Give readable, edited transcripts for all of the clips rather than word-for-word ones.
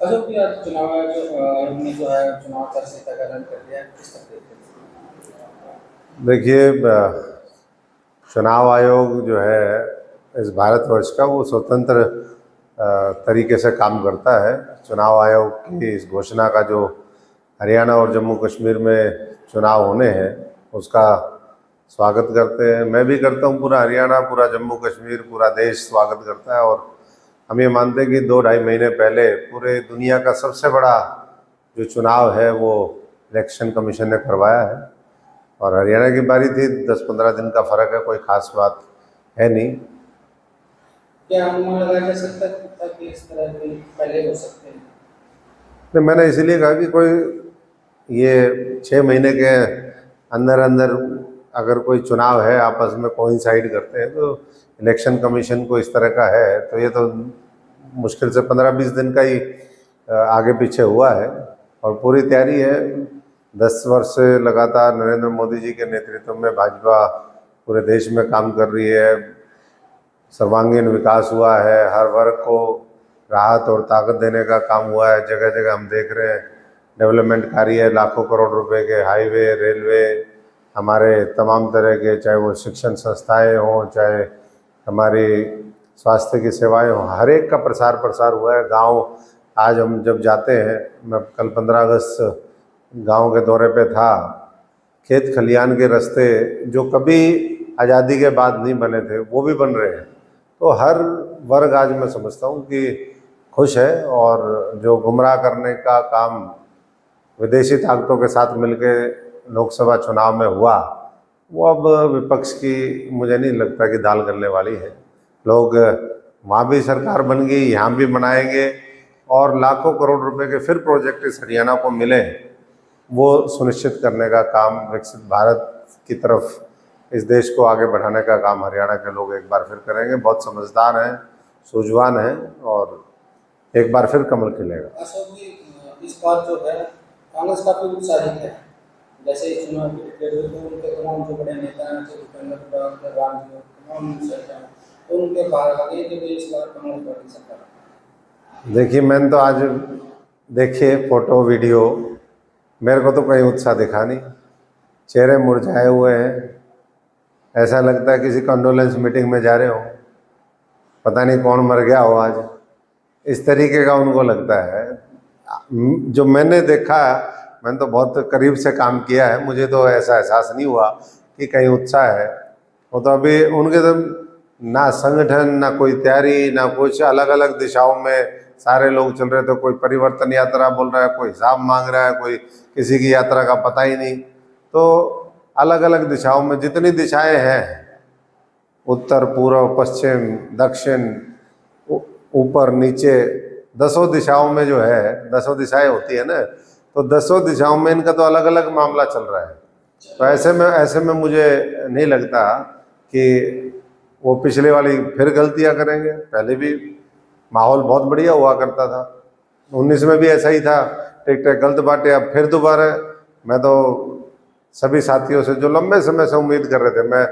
अशोक जी, आज चुनाव आयोग ने जो है चुनाव आचार संहिता का ऐलान कर दिया है, किस तरह देखते हैं? देखिए, चुनाव आयोग जो है इस भारतवर्ष का वो स्वतंत्र तरीके से काम करता है। चुनाव आयोग की इस घोषणा का जो हरियाणा और जम्मू कश्मीर में चुनाव होने हैं उसका स्वागत करते हैं। मैं भी करता हूँ, पूरा हरियाणा, पूरा जम्मू कश्मीर, पूरा देश स्वागत करता है। और हम ये मानते हैं कि 2-2.5 महीने पहले पूरे दुनिया का सबसे बड़ा जो चुनाव है वो इलेक्शन कमीशन ने करवाया है और हरियाणा की बारी थी। 10-15 दिन का फर्क है, कोई खास बात है नहीं। क्या अनुमान लगाया जा सकता था कि इस तरह के पहले हो सकते हैं? तो मैंने इसीलिए कहा कि कोई ये 6 महीने के अंदर अंदर अगर कोई चुनाव है, आपस में कोइंसाइड करते हैं, तो इलेक्शन कमीशन को इस तरह का है तो ये तो मुश्किल से 15-20 दिन का ही आगे पीछे हुआ है और पूरी तैयारी है। 10 वर्ष से लगातार नरेंद्र मोदी जी के नेतृत्व में भाजपा पूरे देश में काम कर रही है। सर्वांगीण विकास हुआ है, हर वर्ग को राहत और ताकत देने का काम हुआ है। जगह जगह हम देख रहे हैं डेवलपमेंट कार्य, लाखों करोड़ रुपए के हाईवे, रेलवे, हमारे तमाम तरह के, चाहे वो शिक्षण संस्थाएं हों, चाहे हमारी स्वास्थ्य की सेवाएं हों, हर एक का प्रसार हुआ है। गांव आज हम जब जाते हैं, मैं कल 15 अगस्त गांव के दौरे पे था, खेत खलियान के रास्ते जो कभी आज़ादी के बाद नहीं बने थे वो भी बन रहे हैं। तो हर वर्ग आज मैं समझता हूँ कि खुश है और जो गुमराह करने का काम विदेशी ताकतों के साथ मिलकर लोकसभा चुनाव में हुआ वो अब विपक्ष की मुझे नहीं लगता कि दाल गलने वाली है। लोग वहाँ भी सरकार बन गई, यहाँ भी बनाएंगे और लाखों करोड़ रुपए के फिर प्रोजेक्ट इस हरियाणा को मिले, वो सुनिश्चित करने का काम, विकसित भारत की तरफ इस देश को आगे बढ़ाने का काम हरियाणा के लोग एक बार फिर करेंगे। बहुत समझदार हैं, सूझवान हैं और एक बार फिर कमल खिलेगा। अशोक जी, इस बार जो है कांग्रेस काफी उत्साहित है। जैसे इस चुनाव की टिकट तो उनके तमाम जो बड़े नेता हैं, जैसे भूपेंद्र हुड्डा, राम जी, तमाम नेता हैं, तो उनके बाहर आगे कि इस बार कांग्रेस पार्टी सरकार। देखिए, मैंने तो आज देखे फोटो वीडियो, मेरे को तो कोई उत्साह दिखा नहीं। चेहरे मुरझाए हुए हैं, ऐसा लगता है किसी कंडोलेंस मीटिंग में जा रहे हो, पता नहीं कौन मर गया हो आज, इस तरीके का उनको लगता है। जो मैंने देखा, मैंने तो बहुत करीब से काम किया है, मुझे तो ऐसा एहसास नहीं हुआ कि कहीं उत्साह है। वो तो अभी उनके तो ना संगठन, ना कोई तैयारी, ना कुछ, अलग अलग दिशाओं में सारे लोग चल रहे थे। कोई परिवर्तन यात्रा बोल रहा है, कोई हिसाब मांग रहा है, कोई किसी की यात्रा का पता ही नहीं। तो अलग अलग दिशाओं में जितनी दिशाएं हैं, उत्तर, पूर्व, पश्चिम, दक्षिण, ऊपर नीचे, 10 दिशाओं में जो है, 10 दिशाएं होती है ना, तो 10 दिशाओं में इनका तो अलग अलग मामला चल रहा है। तो ऐसे में मुझे नहीं लगता कि वो पिछले वाली फिर गलतियां करेंगे। पहले भी माहौल बहुत बढ़िया हुआ करता था, 19 में भी ऐसा ही था, टिकटें गलत बांटे। अब फिर दोबारा, मैं तो सभी साथियों से जो लंबे समय से उम्मीद कर रहे थे, मैं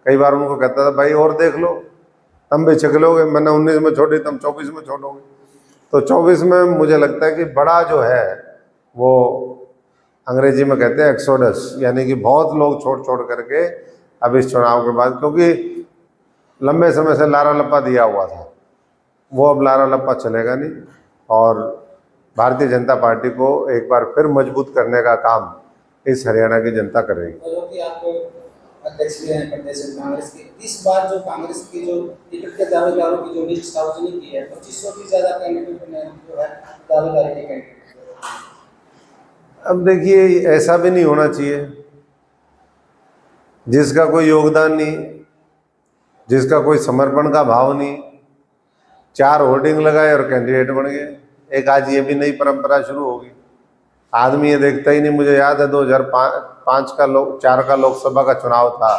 कई बार उनको कहता था भाई और देख लो, तुम भी छिकलोगे। मैंने 19 में छोड़ी, तुम 24 में छोड़ोगे। तो 24 में मुझे लगता है कि बड़ा जो है वो अंग्रेजी में कहते हैं एक्सोडस, यानी कि बहुत लोग छोड़ करके अब इस चुनाव के बाद, क्योंकि लंबे समय से लारा लप्पा दिया हुआ था, वो अब लारा लप्पा चलेगा नहीं और भारतीय जनता पार्टी को एक बार फिर मजबूत करने का काम इस हरियाणा की जनता करेगी। जो कि आप अध्यक्ष भी हैं प्रदेश कांग्रेस के, इस बार जो कांग्रेस की जो टिकट के दावेदारों की जो लिस्ट सार्वजनिक की है, 2500 की ज्यादा कैंडिडेट ने जो है दावेदारी के कैंडिडेट। अब देखिए, ऐसा भी नहीं होना चाहिए, जिसका कोई योगदान नहीं, जिसका कोई समर्पण का भाव नहीं, 4 होर्डिंग लगाए और कैंडिडेट बन गए। एक आज ये भी नई परंपरा शुरू होगी, आदमी ये देखता ही नहीं। मुझे याद है 2005 का 4 का लोकसभा का चुनाव था,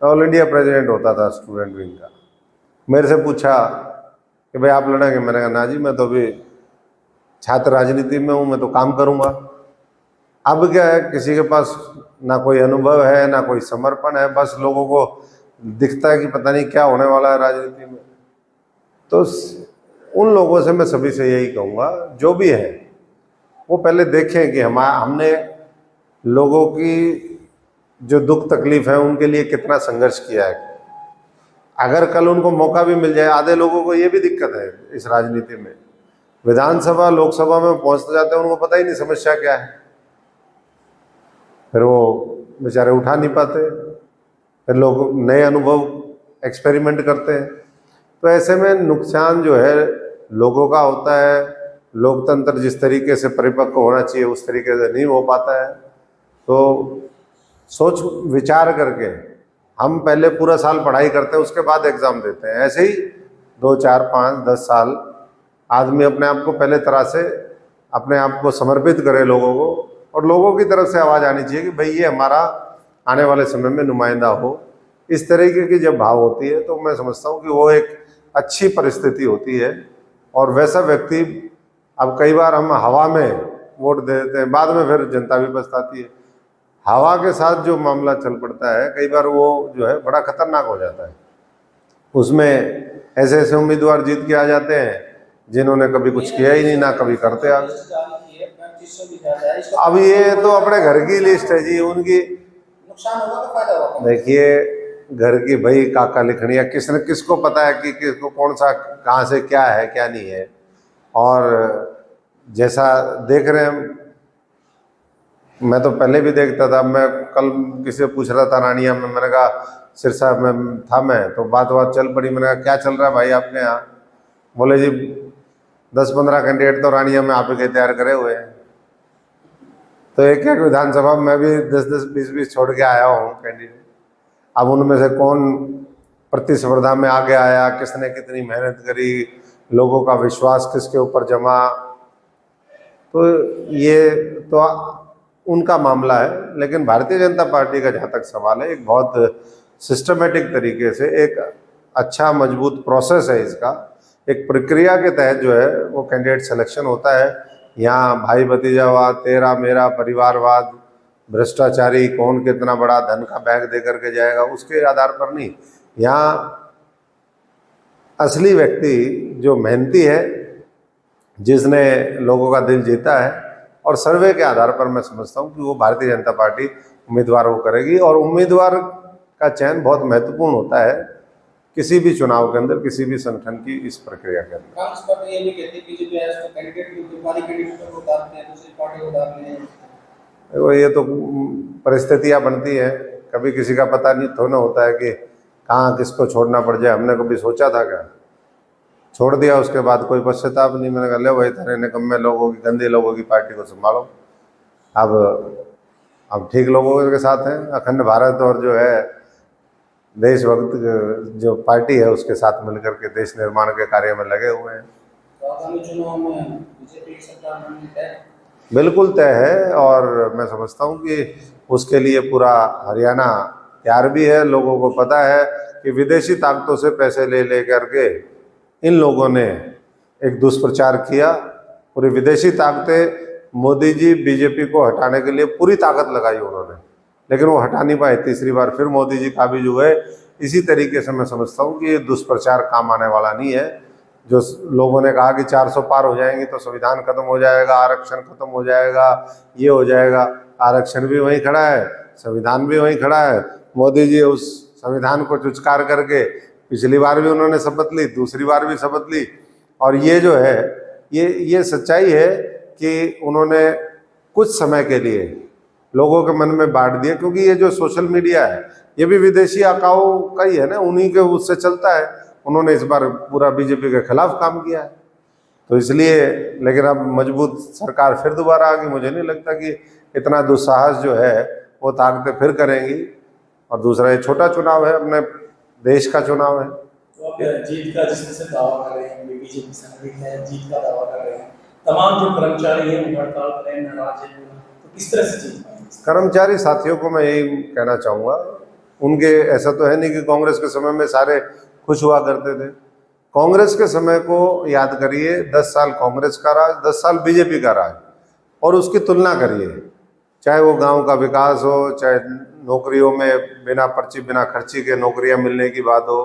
मैं ऑल इंडिया प्रेसिडेंट होता था स्टूडेंट विंग का। मेरे से पूछा कि भाई आप लड़ेंगे? मैंने कहा ना जी, मैं तो अभी छात्र राजनीति में हूँ, मैं तो काम करूँगा। अब क्या है, किसी के पास ना कोई अनुभव है, ना कोई समर्पण है, बस लोगों को दिखता है कि पता नहीं क्या होने वाला है राजनीति में। तो उन लोगों से मैं सभी से यही कहूँगा, जो भी है वो पहले देखें कि हमने लोगों की जो दुख तकलीफ है उनके लिए कितना संघर्ष किया है। अगर कल उनको मौका भी मिल जाए, आधे लोगों को ये भी दिक्कत है इस राजनीति में, विधानसभा लोकसभा में पहुंचते जाते हैं उनको पता ही नहीं समस्या क्या है, फिर वो बेचारे उठा नहीं पाते, फिर लोग नए अनुभव एक्सपेरिमेंट करते हैं। तो ऐसे में नुकसान जो है लोगों का होता है। लोकतंत्र जिस तरीके से परिपक्व होना चाहिए उस तरीके से नहीं हो पाता है। तो सोच विचार करके हम पहले पूरा साल पढ़ाई करते हैं, उसके बाद एग्ज़ाम देते हैं। ऐसे ही 2, 4, 5, 10 साल आदमी अपने आप को पहले तरह से अपने आप को समर्पित करे लोगों को, और लोगों की तरफ से आवाज़ आनी चाहिए कि भाई ये हमारा आने वाले समय में नुमाइंदा हो। इस तरीके की जब भाव होती है तो मैं समझता हूँ कि वो एक अच्छी परिस्थिति होती है। और वैसा व्यक्ति, अब कई बार हम हवा में वोट दे देते हैं, बाद में फिर जनता भी पछताती है। हवा के साथ जो मामला चल पड़ता है कई बार वो जो है बड़ा खतरनाक हो जाता है। उसमें ऐसे ऐसे उम्मीदवार जीत के आ जाते हैं जिन्होंने कभी कुछ किया ही नहीं, ना कभी करते आ गए। अब ये तो अपने घर की लिस्ट है जी, उनकी नुकसान होगा तो फायदा होगा। देखिए घर की भाई काका लिखनिया, किसने किसको पता है कि किसको कौन सा कहाँ से क्या है क्या नहीं है। और जैसा देख रहे हैं, मैं तो पहले भी देखता था। मैं कल किसी से पूछ रहा था रानिया में, मैंने कहा सिरसा में था मैं, तो बात चल पड़ी। मैंने कहा क्या चल रहा है भाई आपके यहाँ? बोले जी 10-15 कैंडिडेट तो रानिया में आप ही के तैयार करे हुए हैं। तो एक एक विधानसभा में मैं भी 10-10, 20-20 छोड़ के आया हूँ कैंडिडेट। अब उनमें से कौन प्रतिस्पर्धा में आगे आया, किसने कितनी मेहनत करी, लोगों का विश्वास किसके ऊपर जमा, तो ये तो उनका मामला है। लेकिन भारतीय जनता पार्टी का जहाँ तक सवाल है, एक बहुत सिस्टमेटिक तरीके से एक अच्छा मजबूत प्रोसेस है इसका, एक प्रक्रिया के तहत जो है वो कैंडिडेट सिलेक्शन होता है। यहाँ भाई भतीजावाद, तेरा मेरा परिवारवाद, भ्रष्टाचारी कौन कितना बड़ा धन का बैग दे करके जाएगा उसके आधार पर नहीं। यहाँ असली व्यक्ति जो मेहनती है, जिसने लोगों का दिल जीता है, और सर्वे के आधार पर मैं समझता हूँ कि वो भारतीय जनता पार्टी उम्मीदवार वो करेगी। और उम्मीदवार का चयन बहुत महत्वपूर्ण होता है किसी भी चुनाव के अंदर, किसी भी संगठन की इस प्रक्रिया के अंदर। कांग्रेस पार्टी ये भी कहती है कि जो कैंडिडेट की बीमारी कैंडिडेट को उतारते हैं, दूसरी पार्टी को उतारते हैं। देखो ये तो परिस्थितियाँ बनती हैं, कभी किसी का पता नहीं थोड़ा होता है कि कहाँ किसको छोड़ना पड़ जाए। हमने कभी सोचा था क्या? छोड़ दिया, उसके बाद कोई पश्चाताप नहीं। मैंने कहा ले वही तरह निकम्मे लोगों की, गंदे लोगों की पार्टी को संभालो। अब ठीक लोगों के साथ हैं, अखंड भारत और जो है देशभक्त जो पार्टी है उसके साथ मिलकर के देश निर्माण के कार्य में लगे हुए हैं। तो आगामी चुनाव में बीजेपी की सरकार बननी तय? बिल्कुल तय है, और मैं समझता हूँ कि उसके लिए पूरा हरियाणा तैयार भी है। लोगों को पता है कि विदेशी ताकतों से पैसे ले करके इन लोगों ने एक दुष्प्रचार किया। पूरी विदेशी ताकतें, मोदी जी बीजेपी को हटाने के लिए पूरी ताकत लगाई उन्होंने, लेकिन वो हटा नहीं पाए। तीसरी बार फिर मोदी जी काबिज हुए। इसी तरीके से मैं समझता हूँ कि ये दुष्प्रचार काम आने वाला नहीं है। जो लोगों ने कहा कि 400 पार हो जाएंगे तो संविधान खत्म हो जाएगा, आरक्षण खत्म हो जाएगा, ये हो जाएगा, आरक्षण भी वहीं खड़ा है, संविधान भी वहीं खड़ा है। मोदी जी उस संविधान को चुचकार करके पिछली बार भी उन्होंने शपथ ली, दूसरी बार भी शपथ ली। और ये जो है ये सच्चाई है कि उन्होंने कुछ समय के लिए लोगों के मन में बांट दिया, क्योंकि ये जो सोशल मीडिया है ये भी विदेशी आकाओं का ही है ना, उन्हीं के उससे चलता है। उन्होंने इस बार पूरा बीजेपी के खिलाफ काम किया है, तो इसलिए। लेकिन अब मजबूत सरकार फिर दोबारा आ गई। मुझे नहीं लगता कि इतना दुस्साहस जो है वो ताकतें फिर करेंगी। और दूसरा ये छोटा चुनाव है, अपने देश का चुनाव है। तो आप जीत का जिस तरह से दावा कर रहे हैं, बीजेपी संगठित है, जीत का दावा कर रहे हैं, तमाम जो कर्मचारी हैं वो हड़ताल पर हैं, नाराज हैं, तो किस तरह से जीत पाएंगे? कर्मचारी साथियों को मैं यही कहना चाहूँगा, उनके ऐसा तो है नहीं कि कांग्रेस के समय में सारे खुश हुआ करते थे। कांग्रेस के समय को याद करिए, 10 साल कांग्रेस का राज, 10 साल बीजेपी का राज, और उसकी तुलना करिए। चाहे वो गांव का विकास हो, चाहे नौकरियों में बिना पर्ची बिना खर्ची के नौकरियां मिलने की बात हो,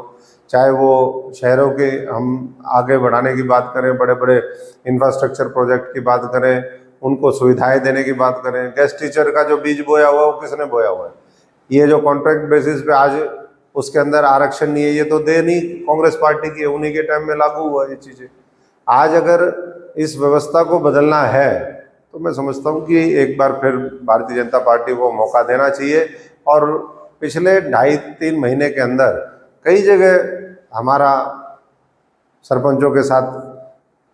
चाहे वो शहरों के हम आगे बढ़ाने की बात करें, बड़े बड़े इंफ्रास्ट्रक्चर प्रोजेक्ट की बात करें, उनको सुविधाएं देने की बात करें। गेस्ट टीचर का जो बीज बोया हुआ है वो किसने बोया हुआ है? ये जो कॉन्ट्रैक्ट बेसिस पे आज उसके अंदर आरक्षण नहीं है, ये तो दे नहीं कांग्रेस पार्टी की है, उन्हीं के टाइम में लागू हुआ ये चीज़ें। आज अगर इस व्यवस्था को बदलना है तो मैं समझता हूँ कि एक बार फिर भारतीय जनता पार्टी को मौका देना चाहिए। और पिछले 2.5-3 महीने के अंदर कई जगह हमारा सरपंचों के साथ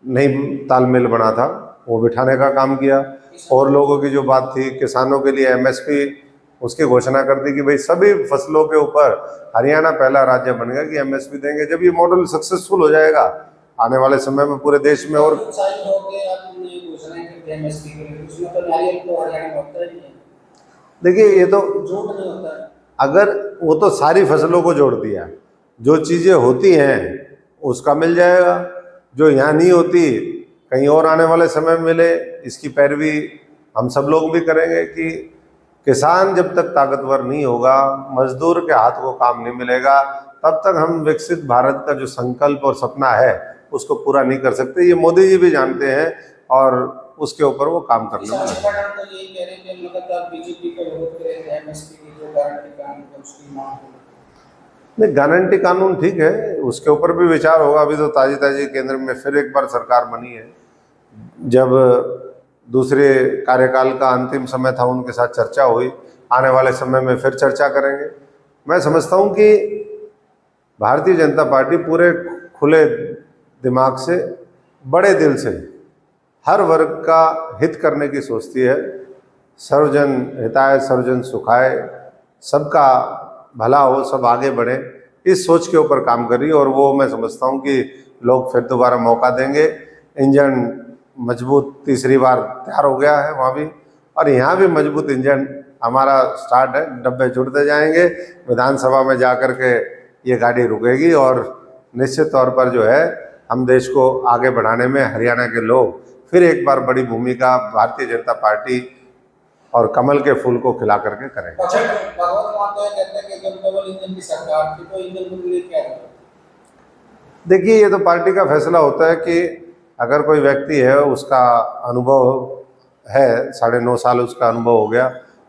नहीं तालमेल बना था, वो बिठाने का काम किया। और लोगों की जो बात थी किसानों के लिए एमएसपी, उसकी घोषणा कर दी कि भाई सभी फसलों के ऊपर हरियाणा पहला राज्य बन गया कि एमएसपी देंगे। जब ये मॉडल सक्सेसफुल हो जाएगा आने वाले समय में पूरे देश में, और देखिए ये तो झूठ नहीं होता है। अगर वो तो सारी फसलों को जोड़ दिया, जो चीज़ें होती हैं उसका मिल जाएगा, जो यहाँ नहीं होती कहीं और आने वाले समय में मिले। इसकी पैरवी हम सब लोग भी करेंगे कि किसान जब तक ताकतवर नहीं होगा, मजदूर के हाथ को काम नहीं मिलेगा, तब तक हम विकसित भारत का जो संकल्प और सपना है उसको पूरा नहीं कर सकते। ये मोदी जी भी जानते हैं और उसके ऊपर वो काम करने में लगे। तो यही कह रहे हैं कि लगातार बीजेपी का विरोध करेंगे एमएसपी की जो गारंटी कानून है उसकी मांग को। नहीं, गारंटी कानून ठीक है, उसके ऊपर भी विचार होगा। अभी तो ताजी ताजी केंद्र में फिर एक बार सरकार बनी है, जब दूसरे कार्यकाल का अंतिम समय था उनके साथ चर्चा हुई, आने वाले समय में फिर चर्चा करेंगे। मैं समझता हूँ कि भारतीय जनता पार्टी पूरे खुले दिमाग से, बड़े दिल से हर वर्ग का हित करने की सोचती है। सर्वजन हिताय सर्वजन सुखाय, सबका भला हो, सब आगे बढ़े, इस सोच के ऊपर काम कर रही है। और वो मैं समझता हूँ कि लोग फिर दोबारा मौका देंगे। इंजन मजबूत तीसरी बार तैयार हो गया है वहाँ भी, और यहाँ भी मजबूत इंजन हमारा स्टार्ट है, डब्बे जुड़ते जाएंगे। विधानसभा में जा कर के ये गाड़ी रुकेगी और निश्चित तौर पर जो है हम देश को आगे बढ़ाने में हरियाणा के लोग फिर एक बार बड़ी भूमिका भारतीय जनता पार्टी और कमल के फूल को खिला करके करेंगे। भगवत माता कहते हैं कि जब डबल इंजन की सरकार थी तो इंजन को लिए क्या करें? देखिए ये तो पार्टी का फैसला होता है कि अगर कोई व्यक्ति है, उसका अनुभव है, 9.5 साल उसका अनुभव हो गया,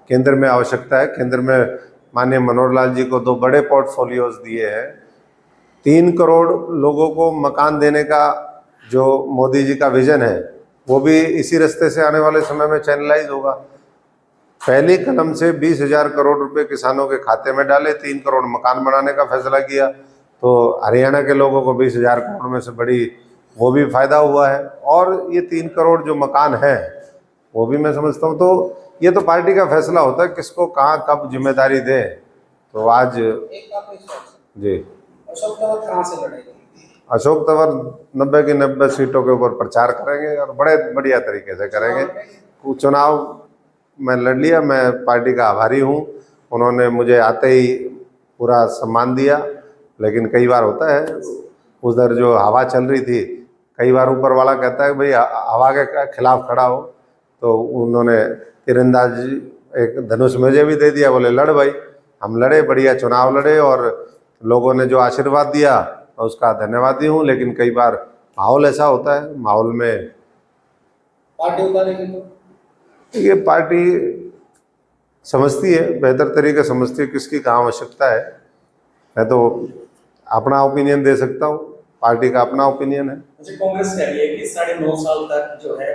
केंद्र में आवश्यकता है, केंद्र में माननीय मनोहर लाल जी को 2 बड़े पोर्टफोलियोज दिए हैं, 3 करोड़ लोगों को मकान देने का जो मोदी जी का विजन है वो भी इसी रास्ते से आने वाले समय में चैनलाइज होगा। पहली कदम से 20,000 करोड़ रुपए किसानों के खाते में डाले, 3 करोड़ मकान बनाने का फैसला किया, तो हरियाणा के लोगों को 20,000 करोड़ में से बड़ी वो भी फायदा हुआ है। और ये 3 करोड़ जो मकान हैं वो भी मैं समझता हूँ, तो ये तो पार्टी का फैसला होता है किसको कहाँ कब जिम्मेदारी दे। तो आज जी अशोक तंवर कहाँ से लड़ेंगे? अशोक तंवर 90 की 90 सीटों के ऊपर प्रचार करेंगे और बड़े बढ़िया तरीके से करेंगे। चुनाव मैं लड़ लिया, मैं पार्टी का आभारी हूँ, उन्होंने मुझे आते ही पूरा सम्मान दिया। लेकिन कई बार होता है उधर जो हवा चल रही थी, कई बार ऊपर वाला कहता है भाई हवा के खिलाफ खड़ा हो, तो उन्होंने तीरंदाजी एक धनुष मुझे भी दे दिया, बोले लड़ भाई। हम लड़े, बढ़िया चुनाव लड़े और लोगों ने जो आशीर्वाद दिया मैं उसका धन्यवादी हूँ। लेकिन कई बार माहौल ऐसा होता है, माहौल में पार्टी उतारेंगे तो ये पार्टी समझती है, बेहतर तरीके समझती है किसकी कहाँ आवश्यकता है। मैं तो अपना ओपिनियन दे सकता हूँ, पार्टी का अपना ओपिनियन है। अच्छा, कांग्रेस कह रही है कि 9.5 साल तक जो है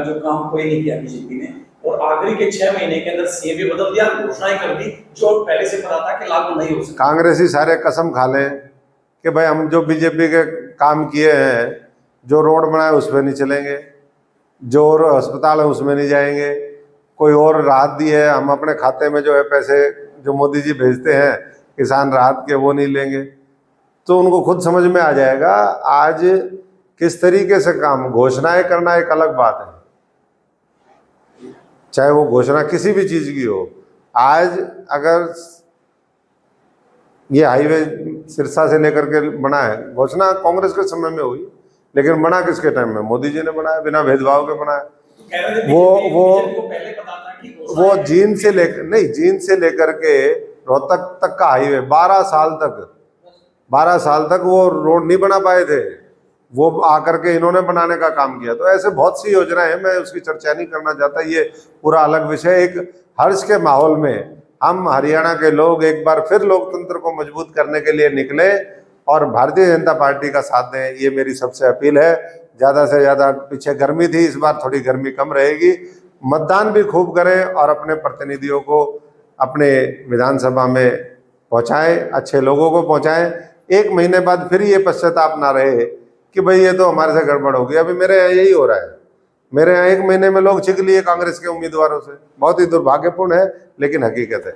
जो काम कोई नहीं किया बीजेपी ने, और आखिरी के 6 महीने के अंदर सीएम भी बदल दिया, घोषणाएं कर दी जो पहले से पता था कि लागू नहीं हो सकता। कांग्रेसी सारे कसम खा लें कि भाई हम जो बीजेपी के काम किए हैं, जो रोड बनाए उस पर नहीं चलेंगे, जो अस्पताल है उसमें नहीं जाएंगे, कोई और राहत दी है हम अपने खाते में जो है पैसे जो मोदी जी भेजते हैं किसान राहत के वो नहीं लेंगे। तो उनको खुद समझ में आ जाएगा आज किस तरीके से काम, घोषणाएं करना एक अलग बात है, चाहे वो घोषणा किसी भी चीज़ की हो। आज अगर ये हाईवे सिरसा से लेकर के बना है, घोषणा कांग्रेस के समय में हुई, लेकिन बना किसके टाइम में? मोदी जी ने बनाया, बिना भेदभाव के बनाया। वो वो को पहले पता था की वो जींद से लेकर, नहीं, जींद से लेकर के रोहतक तक का हाईवे 12 साल तक वो रोड नहीं बना पाए थे, वो आकर के इन्होंने बनाने का काम किया। तो ऐसे बहुत सी योजनाएं हैं, मैं उसकी चर्चा नहीं करना चाहता, ये पूरा अलग विषय। एक हर्ष के माहौल में हम हरियाणा के लोग एक बार फिर लोकतंत्र को मजबूत करने के लिए निकले और भारतीय जनता पार्टी का साथ दें, ये मेरी सबसे अपील है। ज़्यादा से ज़्यादा, पीछे गर्मी थी, इस बार थोड़ी गर्मी कम रहेगी। मतदान भी खूब करें और अपने प्रतिनिधियों को अपने विधानसभा में पहुंचाएं, अच्छे लोगों को पहुंचाएं। 1 महीने बाद फिर ये पश्चाताप ना रहे कि भाई ये तो हमारे से गड़बड़ हो गई। अभी मेरे यहाँ यही हो रहा है, मेरे यहाँ 1 महीने में लोग छिक लिए कांग्रेस के उम्मीदवारों से। बहुत ही दुर्भाग्यपूर्ण है, लेकिन हकीकत है।